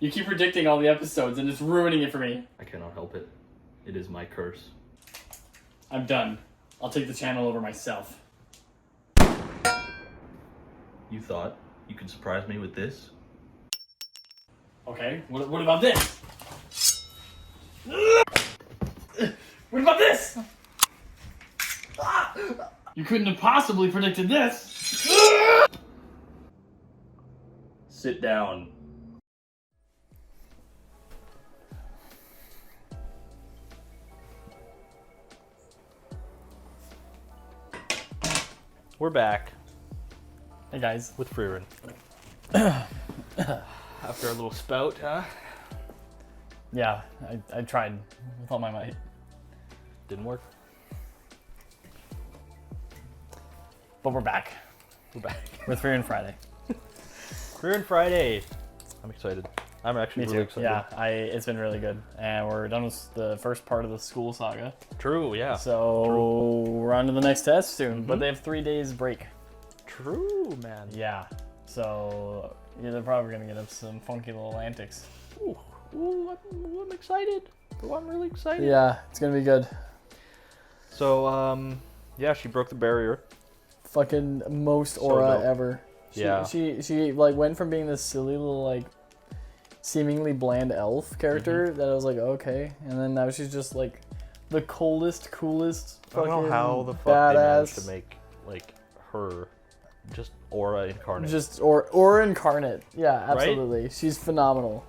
You keep predicting all the episodes and it's ruining it for me. I cannot help it. It is my curse. I'm done. I'll take the channel over myself. You thought you could surprise me with this? Okay, what about this? What about this? You couldn't have possibly predicted this. Sit down. We're back Hey guys. with Frieren. After a little spout, huh? Yeah, I tried with all my might. Didn't work. But we're back We're back. with Frieren Friday. Frieren Friday. I'm excited. I'm actually Me really too. excited. Yeah, it's been really good. And we're done with the first part of the school saga. True, yeah. So we're on to the next test soon. But they have 3 days break. True, man. Yeah. So yeah, they're probably gonna get up some funky little antics. Ooh, I'm excited. Oh, I'm really excited. Yeah, it's gonna be good. So, yeah, she broke the barrier. Fucking most So aura dope. ever. Yeah. She like went from being this silly little like seemingly bland elf character that I was like, okay, and then now she's just like the coolest I fucking don't know how the fuck they managed to badass. make like her just aura incarnate. Just or incarnate. Yeah, absolutely. She's phenomenal.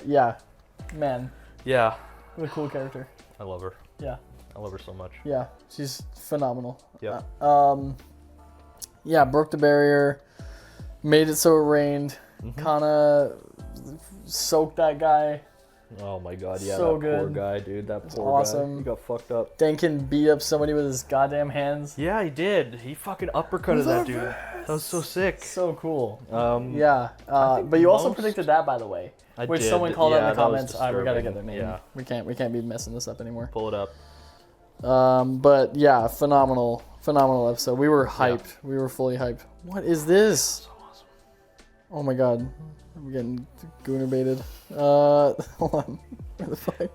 Yeah. Man, Yeah, what a cool character. I love her. Yeah. I love her so much. Yeah, she's phenomenal. Yeah. Yeah, broke the barrier, made it so it rained, kind of soaked that guy. Oh my god, yeah, So that poor good. guy, dude. That poor awesome. guy. He got fucked up. Denkin beat up somebody with his goddamn hands. Yeah, he did. He fucking uppercutted that dude. That was so sick. So cool. Um, Yeah, think but you also most- predicted that, by the way, I which did. someone called out in Yeah, the that was comments. All right, we gotta get their disturbing. name. Yeah. We can't be messing this up anymore. Pull it up. But yeah, phenomenal episode. We were hyped. We were fully hyped. What is this? So awesome. Oh my god, I'm getting gooner baited. Hold on. Where the fuck?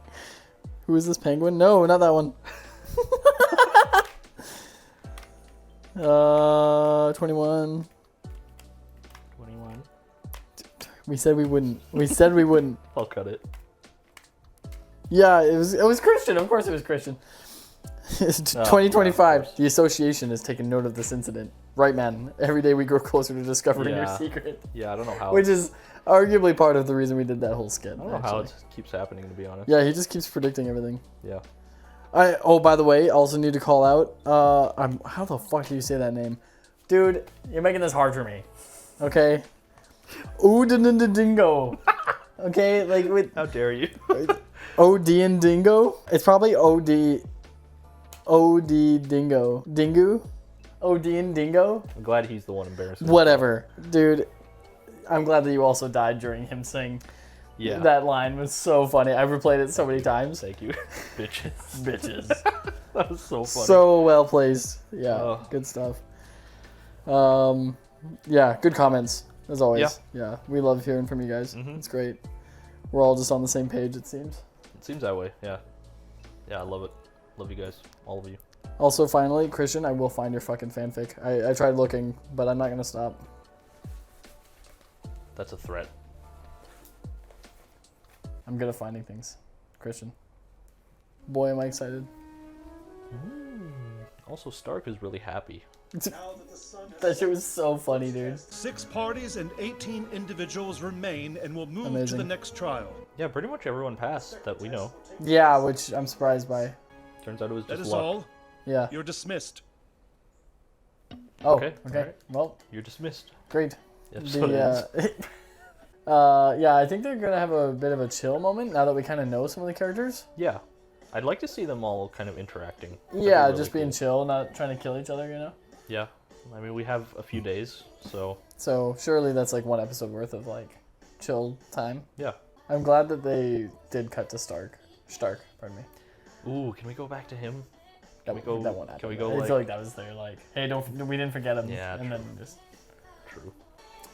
Who is this penguin? No, not that one. 21. 21. We said we wouldn't. We said we wouldn't. I'll cut it. Yeah, it was Christian. Of course it was Christian. It's 2025. yeah, of course. The association has taken note of this incident. Right, man. Every day we grow closer to discovering your Yeah. secret. Yeah, I don't know how. Which is arguably part of the reason we did that whole skit. I don't know how it keeps happening, to be honest. Yeah, he just keeps predicting everything. Yeah. Oh, by the way, also need to call out. How the fuck do you say that name, dude? You're making this hard for me. Okay. Dingo. Okay, like with How dare you? OD and Dingo. It's probably OD Dingo. Dingo. OD and Dingo. I'm glad he's the one embarrassing. Whatever, dude. I'm glad that you also died during him saying Yeah. that line. Was so funny. I've replayed it so many times. Thank you. Bitches. Bitches. That was so funny. So well placed. Yeah, Oh. good stuff. Yeah, good comments as always. Yeah, we love hearing from you guys. It's great. We're all just on the same page, it seems. It seems that way, yeah. Yeah, I love it. Love you guys. All of you. Also, finally, Christian, I will find your fucking fanfic. I tried looking, but I'm not gonna stop. That's a threat. I'm good at finding things, Christian. Boy, am I excited. Also, Stark is really happy. That shit was so funny, dude. 6 parties and 18 individuals remain and will move to Amazing. the next trial. Yeah, pretty much everyone passed that we know. Yeah, which I'm surprised by. Turns out it was That just is luck. all. Yeah. You're dismissed. Oh, Okay, okay. alright. Well, You're dismissed. great. Episode ends. Yeah, I think they're gonna have a bit of a chill moment now that we kind of know some of the characters. Yeah. I'd like to see them all kind of interacting. That'd be Yeah, really just being cool. chill, not trying to kill each other, you know? Yeah. I mean, we have a few days, so So surely that's like one episode worth of like chill time. yeah. I'm glad that they did cut to Stark, pardon me. Ooh, can we go back to him? That, we go- that won't happen. can we go, I like- feel like that was their like, hey, we didn't forget him. Yeah, and true. then just True.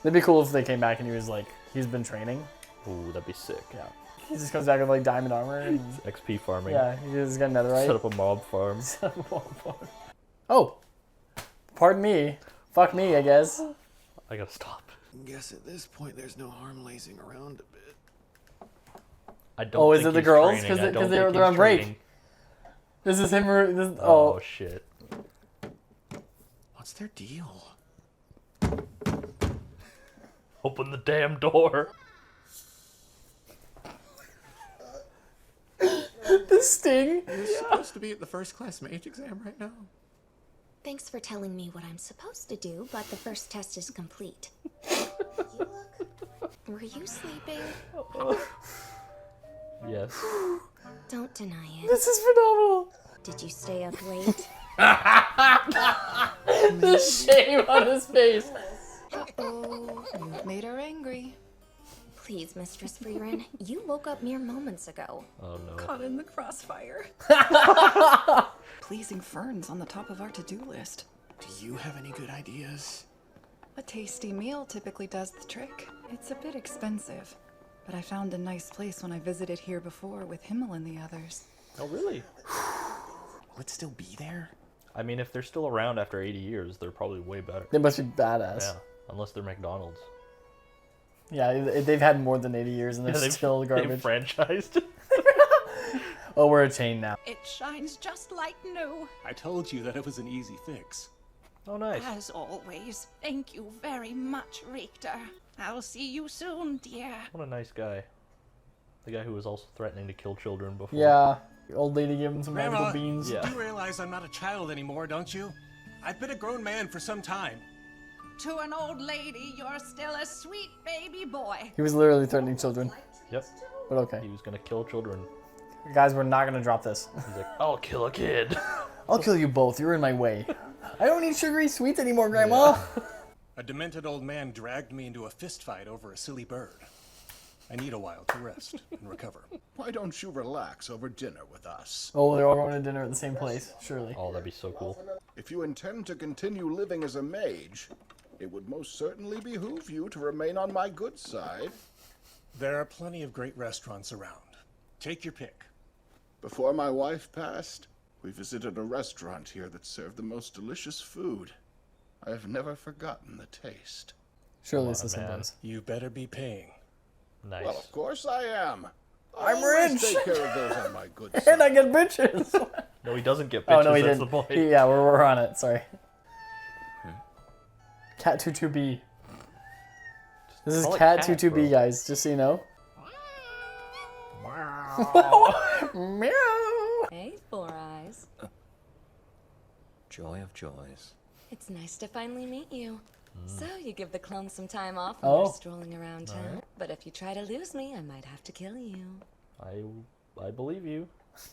it'd be cool if they came back and he was like, he's been training, Ooh, that'd be sick. Yeah. He just comes back with like diamond armor and XP farming. yeah, he just got netherite. Set up a mob farm. Oh, pardon me. Fuck me, I guess. I gotta stop. Guess at this point there's no harm lazing around a bit. I don't. Oh, is think it the he's girls? training. I don't Because think they're on he's break. training. This is him. Oh shit. What's their deal? Open the damn door. The sting. You're supposed to be at the first class mage exam right now. Thanks for telling me what I'm supposed to do, but the first test is complete. Were you sleeping? Yes. Don't deny it. This is phenomenal. Did you stay up late? The shame on his face. Uh-oh, you've made her angry. Please, Mistress Frieren, you woke up mere moments ago. Oh no. Caught in the crossfire. Pleasing ferns on the top of our to-do list. Do you have any good ideas? A tasty meal typically does the trick. It's a bit expensive, but I found a nice place when I visited here before with Himmel and the others. Oh really? Will it still be there? I mean, if they're still around after 80 years, they're probably way better. They must be badass. Yeah. Unless they're McDonald's. Yeah, they've had more than 80 years and they're still They've garbage. franchised. Oh, we're a chain now. It shines just like new. I told you that it was an easy fix. Oh nice. As always, thank you very much, Richter. I'll see you soon, dear. What a nice guy. The guy who was also threatening to kill children before. Yeah, old lady gave him some Grandma, magical beans. Yeah. you realize I'm not a child anymore, don't you? I've been a grown man for some time. To an old lady, you're still a sweet baby boy. He was literally threatening children, Yep. but okay. He was gonna kill children. Guys, we're not gonna drop this. He's like, I'll kill a kid. I'll kill you both. You're in my way. I don't eat sugary sweets anymore, Grandma. A demented old man dragged me into a fist fight over a silly bird. I need a while to rest and recover. Why don't you relax over dinner with us? Oh, they're all going to dinner at the same place, surely. Oh, that'd be so cool. If you intend to continue living as a mage, it would most certainly behoove you to remain on my good side. There are plenty of great restaurants around. Take your pick. Before my wife passed, we visited a restaurant here that served the most delicious food. I have never forgotten the taste. Surely Come it's the on, same man. place. You better be paying. Nice. Well, of course I am. I'm Always rich. Take care of those on my good side. And I get bitches. No, he doesn't get bitches. Oh, no, he that's didn't. the point. Yeah, we're on it. Sorry. Cat 22B. This is call it Cat cat, 22B, bro. guys, just so you know. Meow. Hey, Four Eyes. Joy of joys. It's nice to finally meet you. So you give the clones some time off Oh. when they're strolling around town. But if you try to lose me, I might have to kill you. I believe you.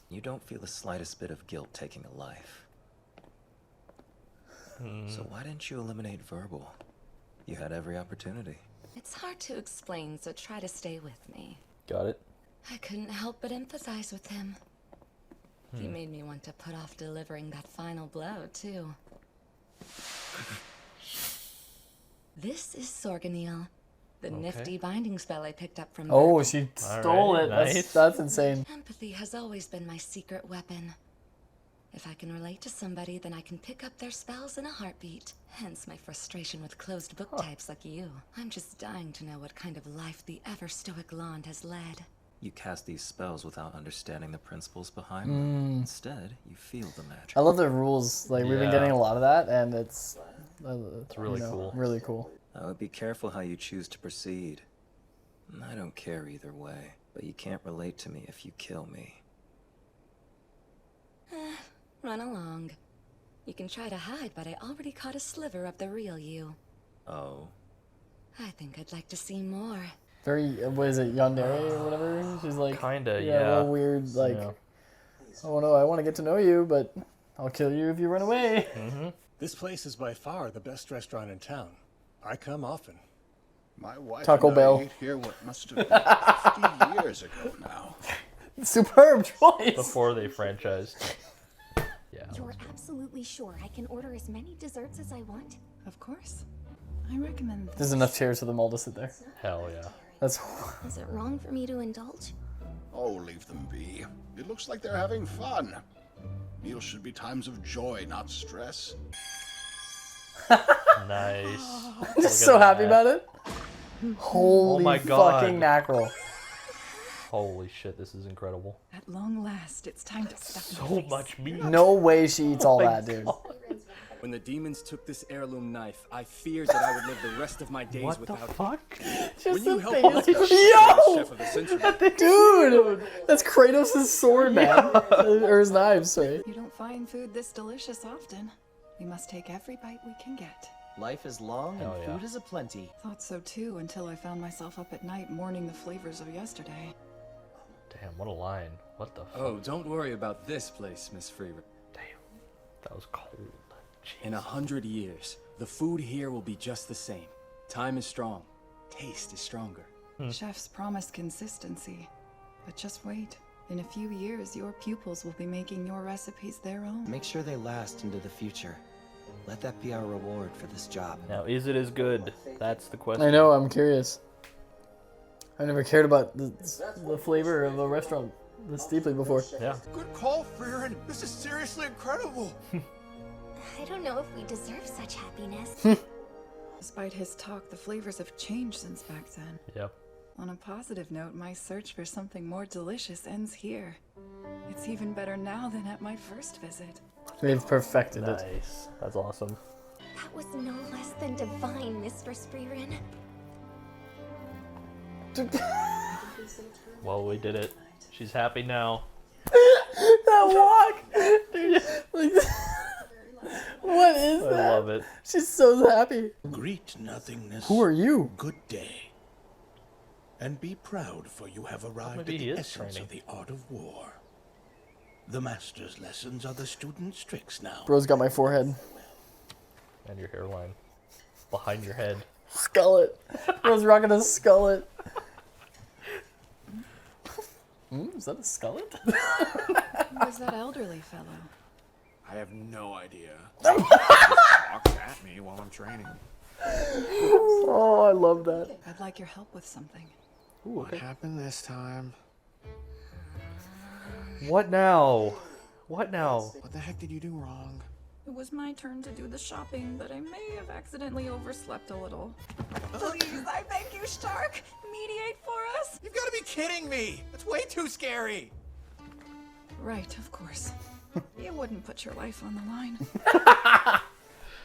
You don't feel the slightest bit of guilt taking a life. So why didn't you eliminate Verbal? You had every opportunity. It's hard to explain, so try to stay with me. Got it. I couldn't help but empathize with him. He made me want to put off delivering that final blow, too. This is Sorganiel, the nifty binding spell I picked up from Oh, Verbal. she stole right, it. nice. That's insane. Empathy has always been my secret weapon. If I can relate to somebody, then I can pick up their spells in a heartbeat. Hence my frustration with closed book types like you. I'm just dying to know what kind of life the ever-stoic Lond has led. You cast these spells without understanding the principles behind them. Instead, you feel the magic. I love the rules. Like, we've been Yeah. getting a lot of that, and it's really cool. Really cool. I would be careful how you choose to proceed. I don't care either way, but you can't relate to me if you kill me. Run along. You can try to hide, but I already caught a sliver of the real you. Oh. I think I'd like to see more. Very, what is it, Yandere or whatever? She's like, Kinda, a yeah. little weird, like, Yeah. oh no, I want to get to know you, but I'll kill you if you run away. This place is by far the best restaurant in town. I come often. My wife Taco and Bell. I ate here what must have been 50 years ago now. Superb choice. Before they franchised. Yeah. You're absolutely sure I can order as many desserts as I want? Of course. I recommend There's enough chairs for them all to sit there. Hell yeah. That's Is it wrong for me to indulge? Oh, leave them be. It looks like they're having fun. Meals should be times of joy, not stress. Nice. I'm just so happy about it. Holy my God. fucking mackerel. Holy shit, this is incredible. At long last, it's time to stuff my So face. much meat. No way she eats all that, dude. When the demons took this heirloom knife, I feared that I would live the rest of my days What the without fuck? When you help face. me, Yo! chef of the century. Dude! That's Kratos' sword, man. Or his knives, sorry. You don't find food this delicious often. We must take every bite we can get. Life is long and Hell yeah. food is aplenty. Thought so too until I found myself up at night mourning the flavors of yesterday. Damn, what a line. What the fuck? Oh, don't worry about this place, Miss Frieren. Damn. That was cold. In 100 years, the food here will be just the same. Time is strong. Taste is stronger. Chefs promise consistency. But just wait. In a few years, your pupils will be making your recipes their own. Make sure they last into the future. Let that be our reward for this job. Now, is it as good? That's the question. I know, I'm curious. I never cared about the flavor of a restaurant this deeply before. Yeah. Good call, Frieren. This is seriously incredible. I don't know if we deserve such happiness. Despite his talk, the flavors have changed since back then. Yep. On a positive note, my search for something more delicious ends here. It's even better now than at my first visit. They've perfected it. Nice. That's awesome. That was no less than divine, Mistress Frieren. Well, we did it. She's happy now. That walk! Dude, like, what is I that? love it. She's so happy. Greet nothingness. Who are you? Good day. And be proud, for you have arrived Maybe at he the is essence training. of the art of war. The master's lessons are the student's tricks now. Bro's got my forehead. And your hairline. Behind your head. Skullet. Bro's rocking a skullet. Is that a skullet? Who was that elderly fellow? I have no idea. He just talks at me while I'm training. Oh, I love that. I'd like your help with something. Ooh, What okay. happened this time? What now? What now? What the heck did you do wrong? It was my turn to do the shopping, but I may have accidentally overslept a little. Please, I beg you, Stark, mediate for us. You've got to be kidding me! That's way too scary! Right, of course. You wouldn't put your life on the line.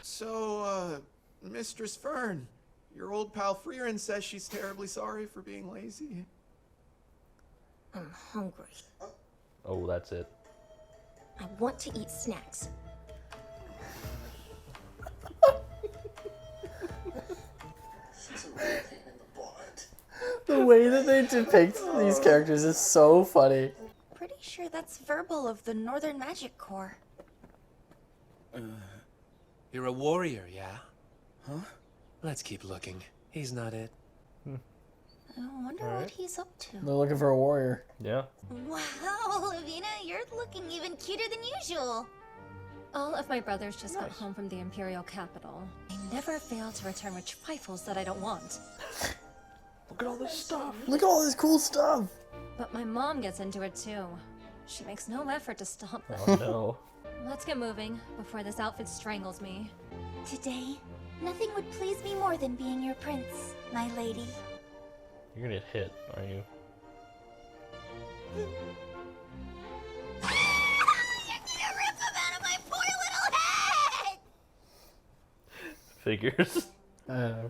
So, Mistress Fern, your old pal Frieren says she's terribly sorry for being lazy. I'm hungry. Oh, that's it. I want to eat snacks. The way that they depict these characters is so funny. Pretty sure that's verbal of the Northern Magic Corps. You're a warrior, yeah? Huh? Let's keep looking. He's not it. I wonder what he's up to. They're looking for a warrior. Yeah. Wow, Lavina, you're looking even cuter than usual. All of my brothers just got home from the Imperial capital. I never fail to return with trifles that I don't want. Look at all this stuff. Look at all this cool stuff. But my mom gets into it too. She makes no effort to stop them. Oh no. Let's get moving before this outfit strangles me. Today, nothing would please me more than being your prince, my lady. You're gonna get hit, aren't you? You're gonna rip them out of my poor little head! Figures.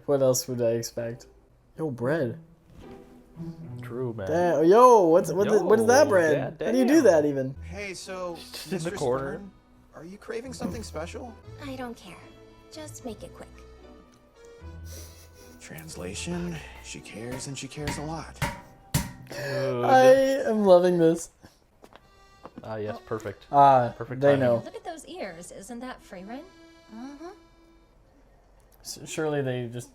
What else would I expect? Yo, bread. True, man. Damn, yo, what is that bread? yeah, How do you do damn. that even? Hey, so, Just in the Mistress corner. Fern, are you craving something special? I don't care. Just make it quick. Translation, she cares and she cares a lot. Good. I am loving this. Ah, yes, perfect. Perfect They timing. know. Look at those ears. Isn't that Frieren? Uh-huh. Surely they just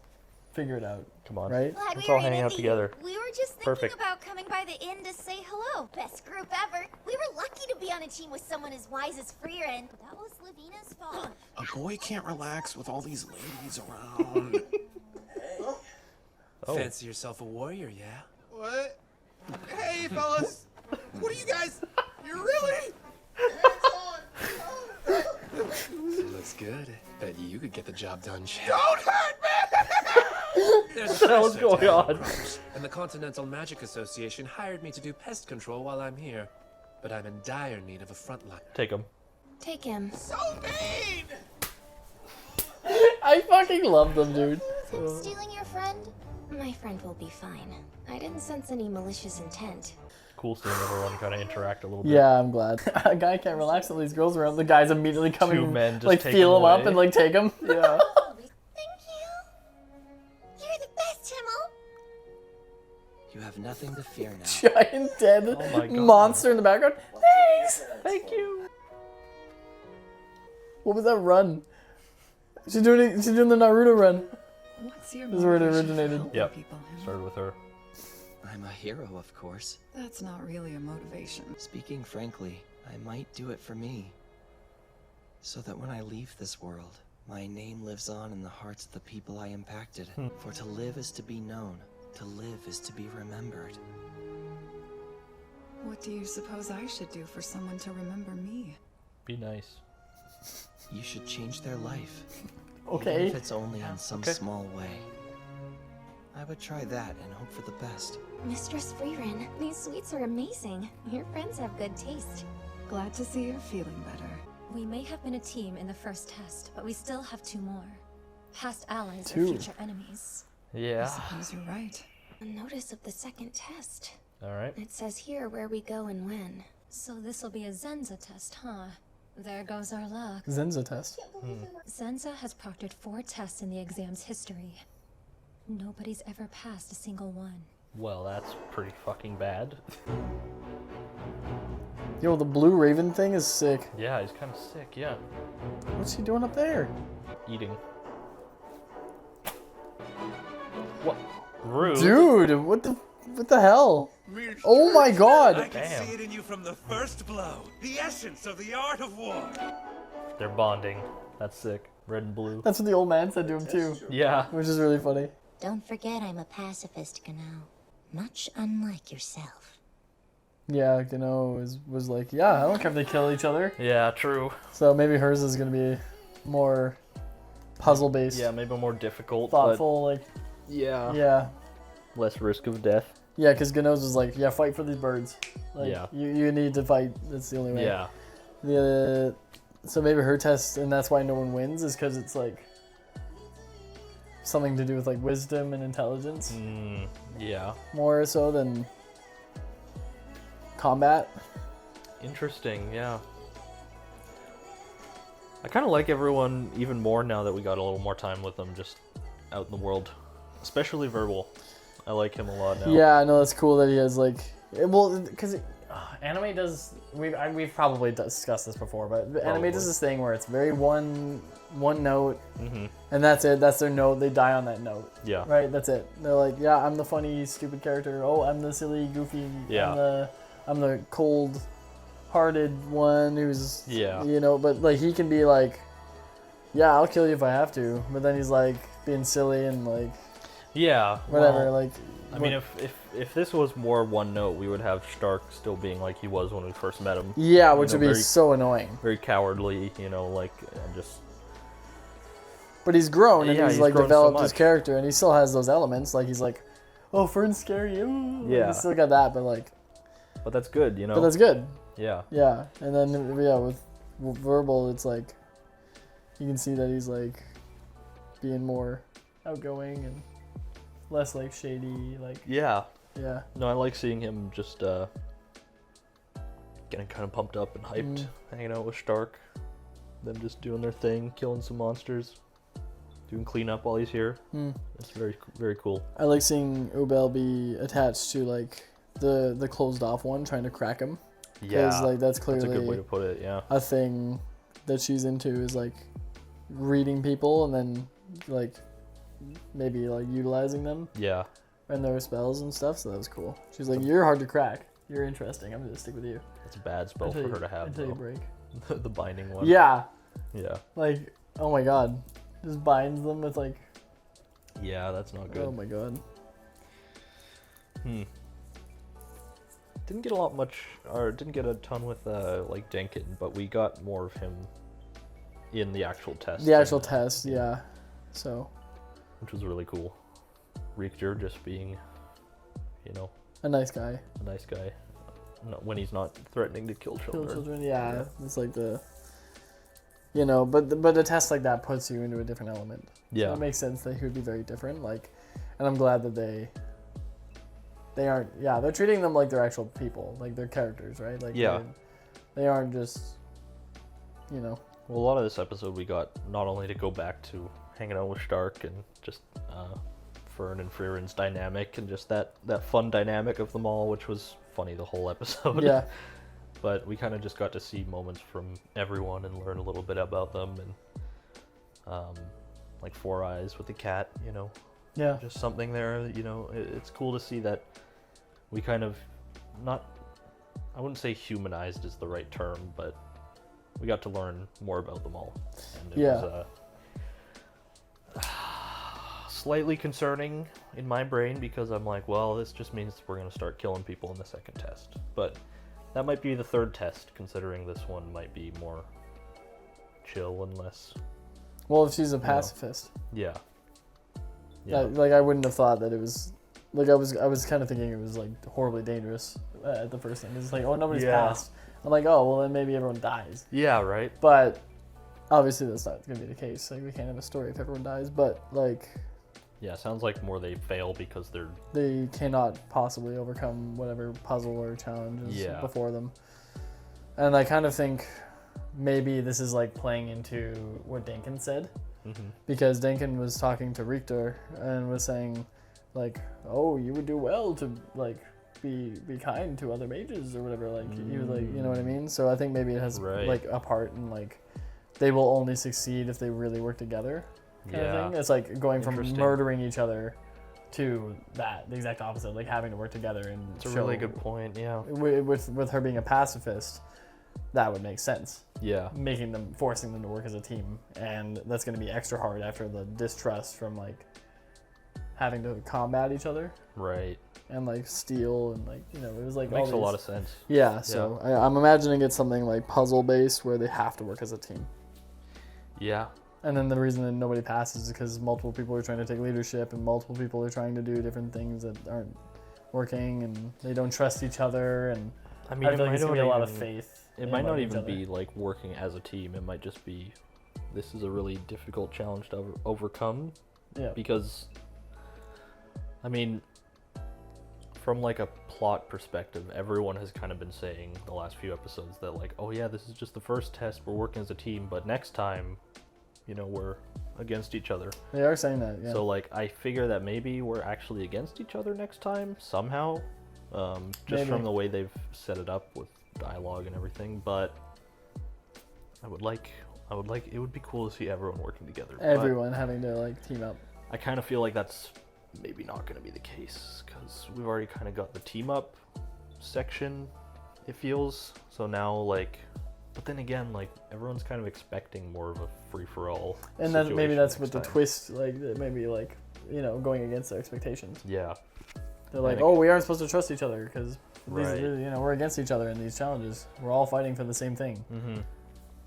figure it out. Come on. Right? Glad Let's we all were in hang out the- together. We were just thinking Perfect. about coming by the inn to say hello. Best group ever. We were lucky to be on a team with someone as wise as Frieren. That was Lavina's fault. A boy can't relax with all these ladies around. Oh. Fancy yourself a warrior, yeah? What? Hey, fellas! What are you guys? You're really? Looks good. Bet you could get the job done, Chef. Don't hurt me! There's What the hell is price going tag, on? of course, and the Continental Magic Association hired me to do pest control while I'm here. But I'm in dire need of a frontline. Take him. Take him. So mean! I fucking love them, dude. Him stealing your friend? My friend will be fine. I didn't sense any malicious intent. Cool seeing everyone kind of interact a little bit. Yeah, I'm glad. A guy can't relax all these girls around. The guys immediately coming, Two men just like take feel him up away. and like take him. Yeah. Thank you. You're the best, Himmel. You have nothing to fear now. Giant dead Oh my God. monster in the background. Thanks. Thank you. What was that run? She's doing the Naruto run. What's your This is where it motivation for originated. helping Yep. people, Himmel? Started with her. I'm a hero, of course. That's not really a motivation. Speaking frankly, I might do it for me. So that when I leave this world, my name lives on in the hearts of the people I impacted. For to live is to be known. To live is to be remembered. What do you suppose I should do for someone to remember me? Be nice. You should change their life. Okay. Even if it's only in some Okay. small way. I would try that and hope for the best. Mistress Frieren, these sweets are amazing. Your friends have good taste. Glad to see you're feeling better. We may have been a team in the first test, but we still have 2 more. Past allies Two. or future enemies. I Yeah. suppose you're right. A notice of the second test. All right. It says here where we go and when. So this'll be a Zenza test, huh? There goes our luck. Zenza test. Zenza has proctored 4 tests in the exam's history. Nobody's ever passed a single one. Well, that's pretty fucking bad. Yo, the blue raven thing is sick. Yeah, he's kind of sick. Yeah. What's he doing up there? Eating. What? Rude. Dude, what the hell? Oh my I god. can Damn. see it in you from the first blow. The essence of the art of war. They're bonding. That's sick. Red and blue. That's what the old man said to him too, Yeah. which is really funny. Don't forget I'm a pacifist, Gano. Much unlike yourself. Yeah, was like, yeah, I don't care if they kill each other. Yeah, true. So maybe hers is gonna be more puzzle based, Yeah, maybe more difficult. thoughtful, like But yeah. yeah. Less risk of death. Yeah, because Gano's was like, yeah, fight for these birds. Like, Yeah. you need to fight. That's the only way. Yeah. So maybe her test, and that's why no one wins, is because it's like something to do with like wisdom and intelligence, Yeah. more so than combat. Interesting, yeah. I kind of like everyone even more now that we got a little more time with them just out in the world. Especially Verbal. I like him a lot now. Yeah, I know that's cool that he has like, well, because anime does. We've probably discussed this before, but anime does this thing where it's very one note, and that's it. That's their note. They die on that note. Yeah. Right. That's it. They're like, yeah, I'm the funny, stupid character. Oh, I'm the silly, goofy. Yeah. I'm the cold-hearted one who's. Yeah. But like he can be like, yeah, I'll kill you if I have to. But then he's like being silly and like. Yeah. Whatever. Well, like. I mean, if this was more one note, we would have Stark still being like he was when we first met him. Yeah, which would be so annoying. Very cowardly, like just. But he's grown and Yeah, he's like grown so developed his much. character, and he still has those elements. Like he's like, oh, Fern's scary. Ooh. Yeah. He's still got that, but like. But that's good, But that's good. Yeah. Yeah, and then with Verbal, it's like, you can see that he's like, being more outgoing and less like shady, like. Yeah. Yeah. No, I like seeing him just getting kind of pumped up and hyped, hanging out with Stark, them just doing their thing, killing some monsters, doing cleanup while he's here. It's very, very cool. I like seeing Ubel be attached to like the closed off one, trying to crack him. Yeah, like that's clearly a good way to put it. Yeah, a thing that she's into is like reading people and then like maybe like utilizing them. Yeah. And their spells and stuff. So that was cool. She's like, you're hard to crack. You're interesting. I'm gonna stick with you. It's a bad spell for her to have. Until you though. break. The binding one. Yeah. Yeah. Like, oh my god, just binds them with like. Yeah, that's not good. Oh my god. Didn't get didn't get a ton with like Denkin, but we got more of him in the actual test. The actual test, yeah. So. Which was really cool. Richter just being, a nice guy. A nice guy. No, when he's not threatening to kill children. Yeah. It's like but a test like that puts you into a different element. Yeah. So it makes sense that he would be very different. Like, and I'm glad that they aren't. Yeah, they're treating them like they're actual people, like they're characters, right? Like they aren't just, Well, a lot of this episode we got not only to go back to hanging out with Stark and just Fern and Frieren's dynamic and just that fun dynamic of them all, which was funny the whole episode. Yeah. But we kind of just got to see moments from everyone and learn a little bit about them and like Four Eyes with the cat, Yeah. Just something there, it's cool to see that we kind of I wouldn't say humanized is the right term, but we got to learn more about them all. And it was slightly concerning in my brain because I'm like, well, this just means we're going to start killing people in the second test. But that might be the third test, considering this one might be more chill and less... Well, if she's a pacifist. Yeah. Like, I wouldn't have thought that it was... Like, I was kind of thinking it was, like, horribly dangerous at the first thing. It's like, oh, nobody's passed. I'm like, oh, well, then maybe everyone dies. Yeah, right. But obviously that's not going to be the case. Like, we can't have a story if everyone dies. But, like... Yeah, sounds like more they fail because they cannot possibly overcome whatever puzzle or challenge is before them. And I kind of think maybe this is like playing into what Denkin said. Because Denkin was talking to Richter and was saying like, oh, you would do well to like be kind to other mages or whatever. Like he was like, you know what I mean? So I think maybe it has like a part in like they will only succeed if they really work together. Kind of thing. It's like going from murdering each other to the exact opposite, like having to work together and it's a really good point, yeah. With her being a pacifist, that would make sense. Yeah. Forcing them to work as a team, and that's going to be extra hard after the distrust from like having to combat each other. Right. And like steal and like, it was like makes a lot of sense. Yeah, so I'm imagining it's something like puzzle based where they have to work as a team. Yeah. And then the reason that nobody passes is because multiple people are trying to take leadership and multiple people are trying to do different things that aren't working and they don't trust each other. And I mean, it feel like might it's gonna be not a lot even, of faith. It might not even be like working as a team. It might just be, this is a really difficult challenge to overcome. Yeah. Because, I mean, from like a plot perspective, everyone has kind of been saying the last few episodes that like, oh yeah, this is just the first test. We're working as a team, but next time, we're against each other. They are saying that, yeah. So, like, I figure that maybe we're actually against each other next time, somehow. Just from the way they've set it up with dialogue and everything. But I would like, it would be cool to see everyone working together. Everyone having to, like, team up. I kind of feel like that's maybe not going to be the case, because we've already kind of got the team up section, it feels. So now, like... But then again, like, everyone's kind of expecting more of a free-for-all and then maybe that's with the twist, like, maybe, like, going against their expectations. Yeah. They're like, oh, we aren't supposed to trust each other because, we're against each other in these challenges. We're all fighting for the same thing.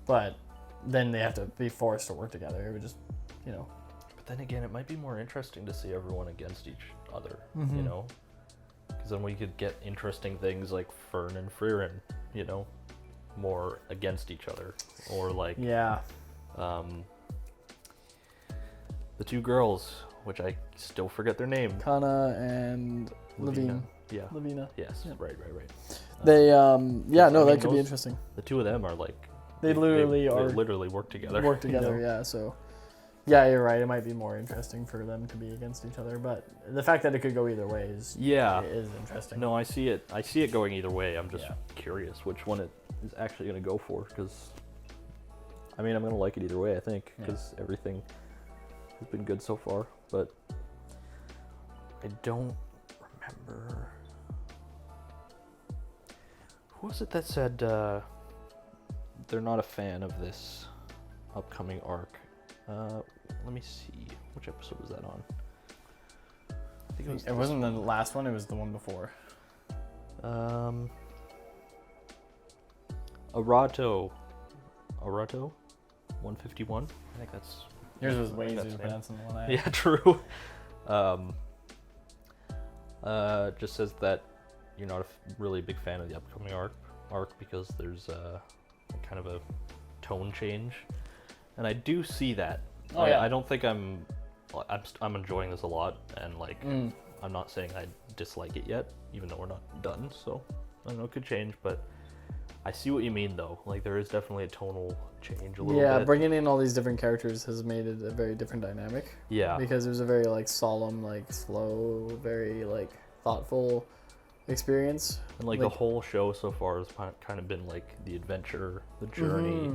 But then they have to be forced to work together. It would just, But then again, it might be more interesting to see everyone against each other, Because then we could get interesting things like Fern and Frieren, more against each other, or like the two girls, which I still forget their name, Kana and Levine. Yeah, Lavina. Yes, yeah. right. They that could be interesting. The two of them are like they literally work together. Yeah. So yeah, you're right. It might be more interesting for them to be against each other, but the fact that it could go either way is interesting. No, I see it going either way. I'm just curious which one it is actually going to go for, because I mean, I'm going to like it either way, I think, because everything has been good so far, but I don't remember who was it that said they're not a fan of this upcoming arc. Let me see, which episode was that on? I think it was. It wasn't the last one. It was the one before. Arato, 151. I think that's. Yours was I way think easier that's to the name. pronounce than the one I had. Yeah, true. Just says that you're not really a big fan of the upcoming arc because there's kind of a tone change, and I do see that. Oh, yeah. I don't think I'm enjoying this a lot, and like I'm not saying I dislike it yet, even though we're not done. So I don't know, it could change, but I see what you mean though. Like there is definitely a tonal change a little bit. Yeah, bringing in all these different characters has made it a very different dynamic. Yeah. Because it was a very like solemn, like slow, very like thoughtful experience. And like the whole show so far has kind of been like the adventure, the journey,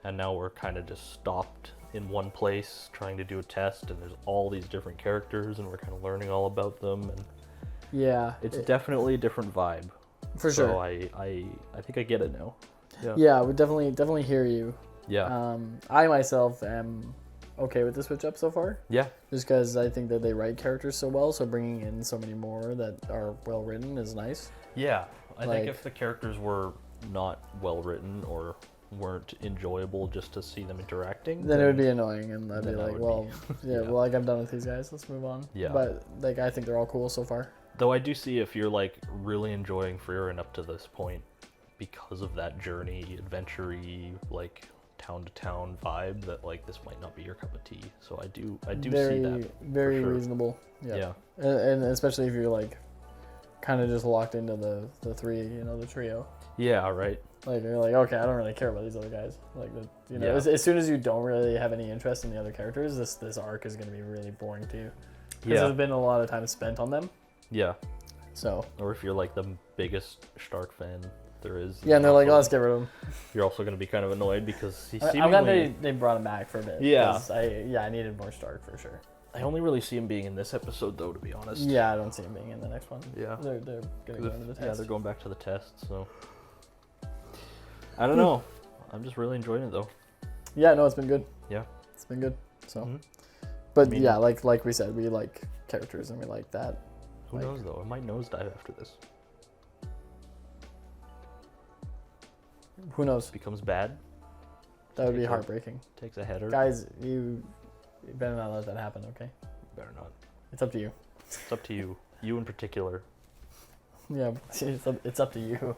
and now we're kind of just stopped in one place trying to do a test, and there's all these different characters, and we're kind of learning all about them, and yeah, it's definitely a different vibe. For so sure. I think I get it now. Yeah, I would definitely hear you. Yeah. I myself am okay with the switch up so far. Yeah. Just because I think that they write characters so well, so bringing in so many more that are well written is nice. Yeah, I Like- think if the characters were not well written or weren't enjoyable just to see them interacting, Then it would be annoying, and I'd be then I like, would well, be- yeah, yeah. well, like I'm done with these guys. Let's move on. Yeah. But like I think they're all cool so far. Though I do see if you're like really enjoying Frieren up to this point because of that journey, adventure-y, like town to town vibe, that like this might not be your cup of tea. So I do Very, see that. very for sure. reasonable. Yeah. And especially if you're like kind of just locked into the three, the trio. Yeah, right. Like you're like, okay, I don't really care about these other guys. Like Yeah. as soon as you don't really have any interest in the other characters, this arc is going to be really boring to you. Because Yeah. there's been a lot of time spent on them. Yeah. So. Or if you're like the biggest Stark fan there is. Yeah, and they're like, also- let's get rid of him. You're also going to be kind of annoyed because he I'm seemingly... glad they brought him back for a bit. Yeah. 'Cause I needed more Stark for sure. I only really see him being in this episode though, to be honest. Yeah, I don't see him being in the next one. Yeah. They're going to go into the test. Yeah, they're going back to the test, so... I don't know. I'm just really enjoying it though. Yeah, no, it's been good. Yeah. It's been good. So, Mm-hmm. but I mean- yeah, like we said, we like characters and we like that. Who knows though? It might nosedive after this. Who knows? Becomes bad. That would be Takes a- heartbreaking. Takes a header. Guys, you better not let that happen, okay? Better not. It's up to you. It's up to you. You in particular. Yeah, it's up to you.